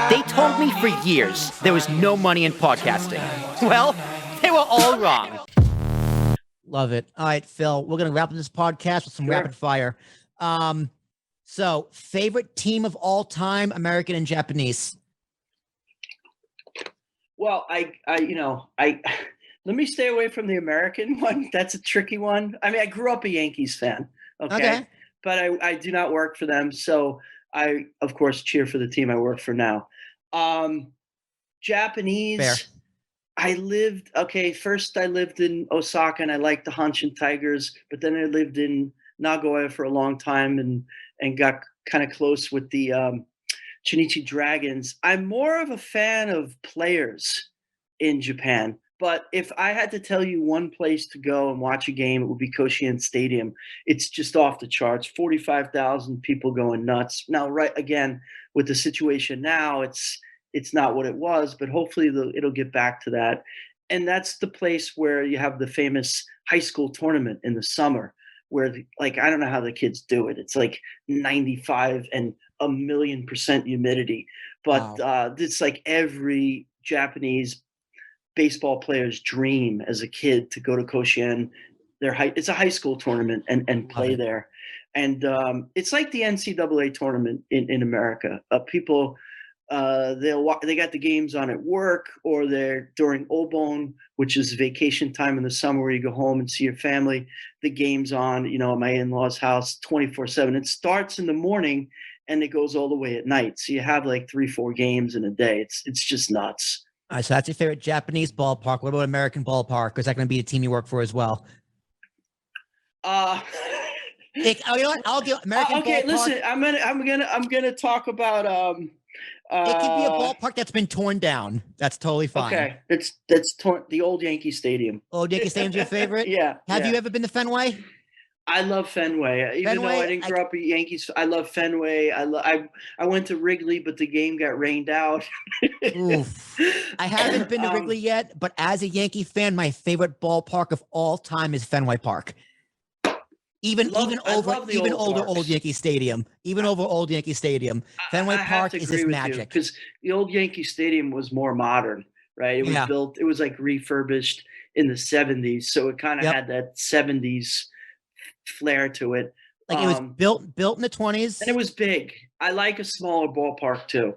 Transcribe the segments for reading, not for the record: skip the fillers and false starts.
They told me for years there was no money in podcasting. Well, they were all wrong. Love it. All right, Phil, we're going to wrap up this podcast with some rapid fire. So favorite team of all time, American and Japanese? Well, I let me stay away from the American one. That's a tricky one. I mean, I grew up a Yankees fan. Okay. But I do not work for them. So I, of course, cheer for the team I work for now. Japanese. Fair. First I lived in Osaka and I liked the Hanshin Tigers, but then I lived in Nagoya for a long time and got kind of close with the Chunichi Dragons. I'm more of a fan of players in Japan, but if I had to tell you one place to go and watch a game, it would be Koshien Stadium. It's just off the charts. 45,000 people going nuts. Now, right, again, with the situation now, it's not what it was, but hopefully it'll get back to that. And that's the place where you have the famous high school tournament in the summer where, I don't know how the kids do it. It's like 95 and 1,000,000% humidity. But it's like every Japanese baseball player's dream as a kid to go to Koshien. It's a high school tournament and play there. And it's like the NCAA tournament in America. People – they got the games on at work, or they're during Obon, which is vacation time in the summer where you go home and see your family. The game's on, at my in-laws' house 24/7. It starts in the morning and it goes all the way at night. So you have like 3-4 games in a day. It's just nuts. All right, so that's your favorite Japanese ballpark. What about American ballpark? Is that going to be a team you work for as well? You know what? I'll give American ballpark. Listen, I'm gonna talk about it could be a ballpark that's been torn down. That's totally fine. Okay, that's torn. The old Yankee Stadium. Old Yankee Stadium's your favorite? Yeah. Have you ever been to Fenway? I love Fenway. Even though I didn't grow up a Yankees, I love Fenway. I went to Wrigley, but the game got rained out. Oof. I haven't been to Wrigley yet, but as a Yankee fan, my favorite ballpark of all time is Fenway Park. Even over old Yankee Stadium. Even over old Yankee Stadium. Fenway Park is just magic. Because the old Yankee Stadium was more modern, right? It was built, it was like refurbished in the 70s. So it kind of had that 70s flair to it. Like it was built in the 20s. And it was big. I like a smaller ballpark too.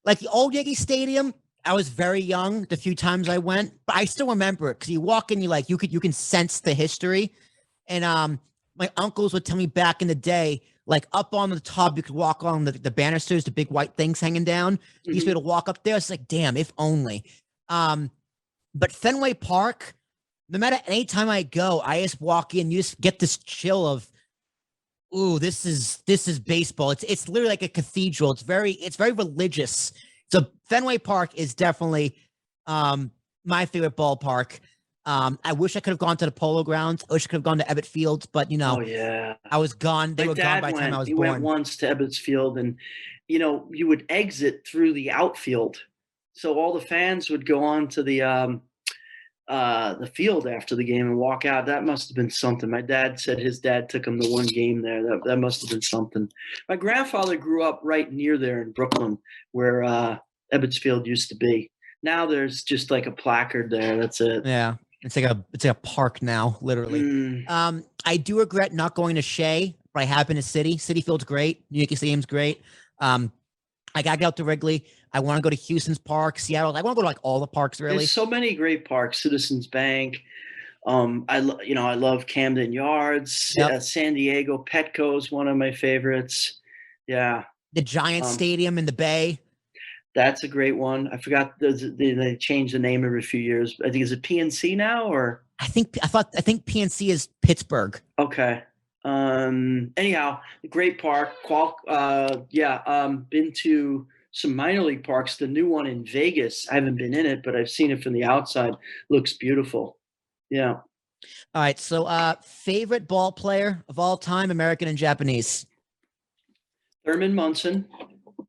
Like the old Yankee Stadium, I was very young the few times I went, but I still remember it because you walk in, you can sense the history. And my uncles would tell me back in the day, like up on the top, you could walk on the banisters, the big white things hanging down. You used to be able to walk up there. It's like, damn, if only. But Fenway Park, no matter any time I go, I just walk in, you just get this chill of, ooh, this is baseball. It's literally like a cathedral. It's very religious. So Fenway Park is definitely my favorite ballpark. I wish I could have gone to the Polo Grounds. I wish I could have gone to Ebbett Fields, but I was gone. They were gone by the time I was born. He went once to Ebbets Field, and you would exit through the outfield, so all the fans would go on to the field after the game and walk out. That must have been something. My dad said his dad took him to one game there. That must have been something. My grandfather grew up right near there in Brooklyn, where Ebbets Field used to be. Now there's just like a placard there. That's it. Yeah. It's like a park now, literally. I do regret not going to Shea, but I have been to City. City Field's great. Yankee Stadium's great. I gotta get out to Wrigley. I want to go to Houston's Park, Seattle. I want to go to like all the parks, really. There's so many great parks. Citizens Bank. I love Camden Yards. Yep. San Diego Petco is one of my favorites. Yeah. The Giant Stadium in the Bay. That's a great one. I forgot they change the name every few years. I think is it PNC now or I think PNC is Pittsburgh. Okay. Anyhow, great park. Been to some minor league parks. The new one in Vegas. I haven't been in it, but I've seen it from the outside. Looks beautiful. Yeah. All right. So favorite ball player of all time, American and Japanese. Thurman Munson.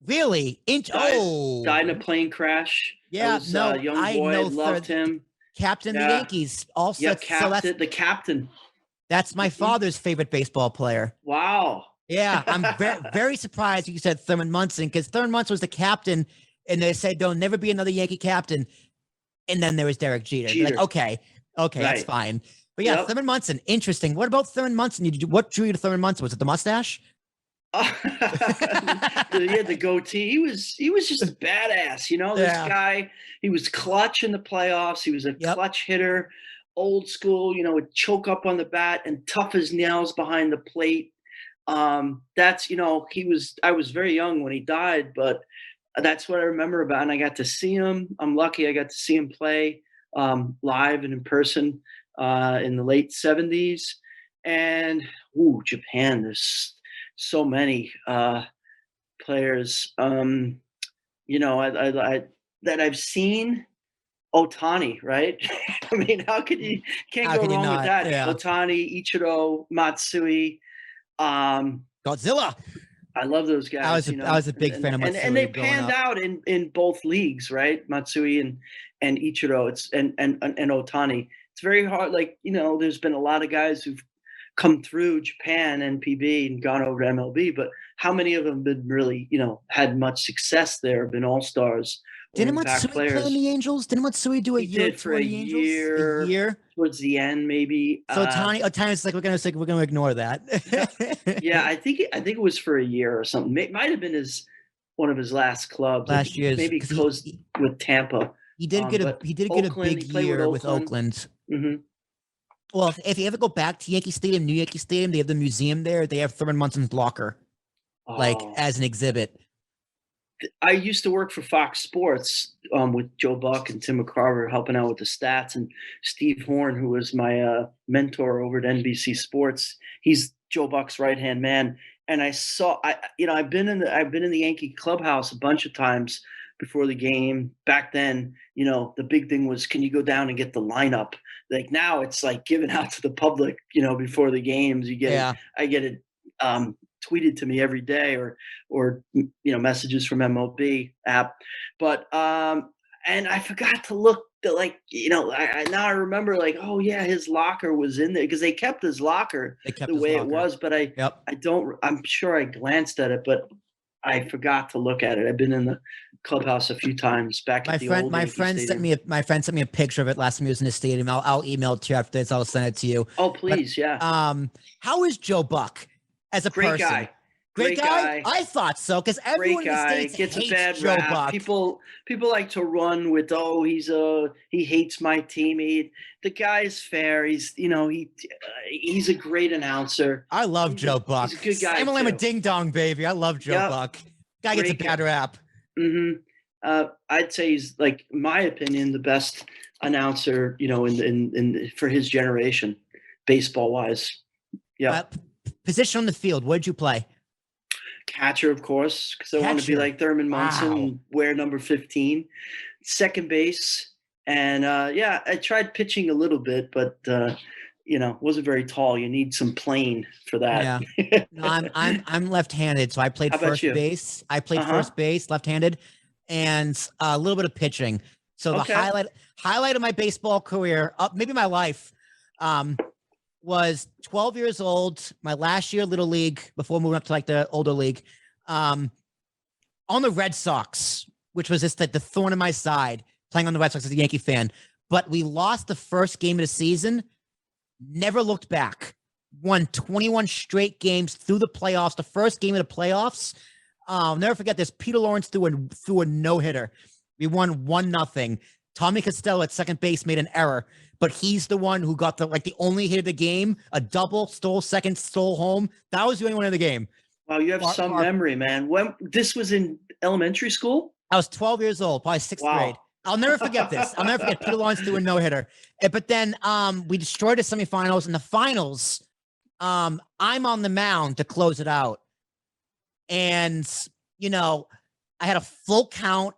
Really? Died in a plane crash. Yeah, young boy, loved him. Captain of the Yankees. Also, the captain. That's my father's favorite baseball player. Wow. Yeah, I'm very surprised you said Thurman Munson, because Thurman Munson was the captain, and they said there'll never be another Yankee captain. And then there was Derek Jeter. Like, okay, that's Right. fine. But yeah, Yep. Thurman Munson, interesting. What about Thurman Munson? What drew you to Thurman Munson? Was it the mustache? He had the goatee. He was just a badass. You know, this Yeah. guy. He was clutch in the playoffs. He was a Yep. clutch hitter, old school. You know, would choke up on the bat and tough as nails behind the plate. That's, you know, I was very young when he died, but that's what I remember about. And I got to see him. I'm lucky I got to see him play live and in person in the late 70s. And Japan, there's so many players. You know, I that I've seen. Otani, right? I mean, can't go wrong with that. Yeah. Otani, Ichiro, Matsui. Godzilla. I love those guys. I was a big fan of Matsui. And they panned out in both leagues, right? Matsui and Ichiro. And Otani. It's very hard. Like, you know, there's been a lot of guys who've come through Japan and PB and gone over to MLB, but how many of them have been really, you know, had much success there, been all-stars? Didn't Matsui play in the Angels? Didn't Matsui do a year for a year? A year towards the end, maybe. So Otani's like, we're gonna ignore that. Yeah, I think it was for a year or something. It might have been one of his last clubs. Last year, maybe closed with Tampa. He did get a big year with Oakland. Mm-hmm. Well, if you ever go back to Yankee Stadium, New Yankee Stadium, they have the museum there. They have Thurman Munson's locker, like as an exhibit. I used to work for Fox Sports with Joe Buck and Tim McCarver, helping out with the stats, and Steve Horn, who was my mentor over at NBC Sports. He's Joe Buck's right-hand man. And I've been in the Yankee clubhouse a bunch of times before the game. Back then, you know, the big thing was, can you go down and get the lineup? Like now it's like given out to the public, you know, before the games. I get it tweeted to me every day, or you know, messages from MLB app. But and I forgot to look. Like, you know, now I remember, like, oh yeah, his locker was in there, because they kept his locker the way it was. But I'm sure I glanced at it, but I forgot to look at it. I've been in the clubhouse a few times back at the old Yankee Stadium. My friend sent me a picture of it last time he was in the stadium. I'll email it to you after this. I'll send it to you. Oh, please. Yeah. How is Joe Buck as a person? Great guy. I thought so, because everyone in the States gets hates a bad Joe rap. Buck. People like to run with, he hates my team. The guy is fair. He's a great announcer. I love Joe Buck. He's a good guy. I'm a ding dong baby. I love Joe Buck. Guy gets a bad rap. Mm-hmm. I'd say he's, like, in my opinion, the best announcer, you know, in for his generation, baseball wise. Yeah. Position on the field. What did you play? Catcher, of course, because I want to be like Thurman Munson and wear number 15. Second base, and I tried pitching a little bit, but you know, wasn't very tall. You need some plane for that. Yeah, no, I'm left-handed, so I played first base. I played first base, left-handed, and a little bit of pitching. So the highlight of my baseball career, maybe my life, was 12 years old, my last year Little League, before moving up to like the older league, on the Red Sox, which was just like the thorn in my side, playing on the Red Sox as a Yankee fan. But we lost the first game of the season, never looked back, won 21 straight games through the playoffs, the first game of the playoffs. I'll never forget this. Peter Lawrence threw a no-hitter. We won 1-0. Tommy Costello at second base made an error, but he's the one who got the only hit of the game, a double, stole second, stole home. That was the only one in the game. Wow, you have some memory, man. When this was in elementary school? I was 12 years old, probably sixth grade. I'll never forget this. I'll never forget Peter Lawrence threw a no-hitter. But then we destroyed the semifinals. In the finals, I'm on the mound to close it out. And, you know, I had a full count.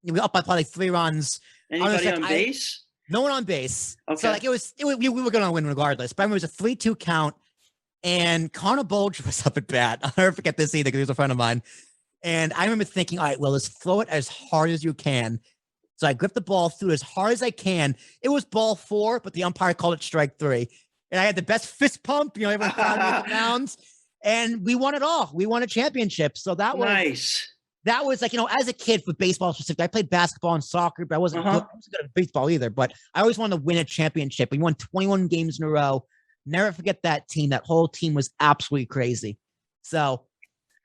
We were up by probably 3 runs. Anybody on base? No one on base. Okay. So like we were going to win regardless. But I remember it was a 3-2 count, and Connor Bolger was up at bat. I'll never forget this either because he was a friend of mine. And I remember thinking, all right, well, let's throw it as hard as you can. So I gripped the ball, threw it as hard as I can. It was ball 4, but the umpire called it strike 3. And I had the best fist pump. You know, everyone found me at the mound. and we won it all. We won a championship. So that was Nice. like, as a kid for baseball specifically, I played basketball and soccer, but I wasn't good at baseball either. But I always wanted to win a championship. We won 21 games in a row. Never forget that team. That whole team was absolutely crazy. So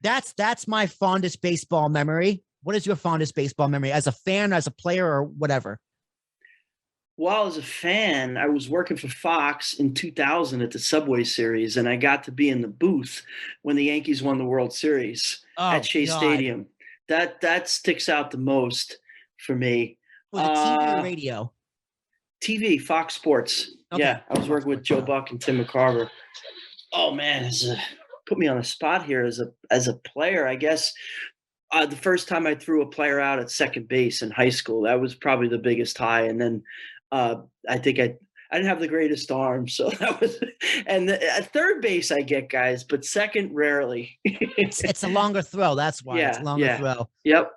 that's my fondest baseball memory. What is your fondest baseball memory as a fan, as a player, or whatever? Well, as a fan, I was working for Fox in 2000 at the Subway Series, and I got to be in the booth when the Yankees won the World Series at Shea Stadium. That sticks out the most for me. Was it TV or radio? TV, Fox Sports. Okay. Yeah, I was working with Joe Buck and Tim McCarver. Oh man, put me on the spot here as a player. I guess the first time I threw a player out at second base in high school, that was probably the biggest high. And then I think I didn't have the greatest arm, so that was. And at third base, I get guys, but second, rarely. It's a longer throw. That's why it's a longer throw. Yep.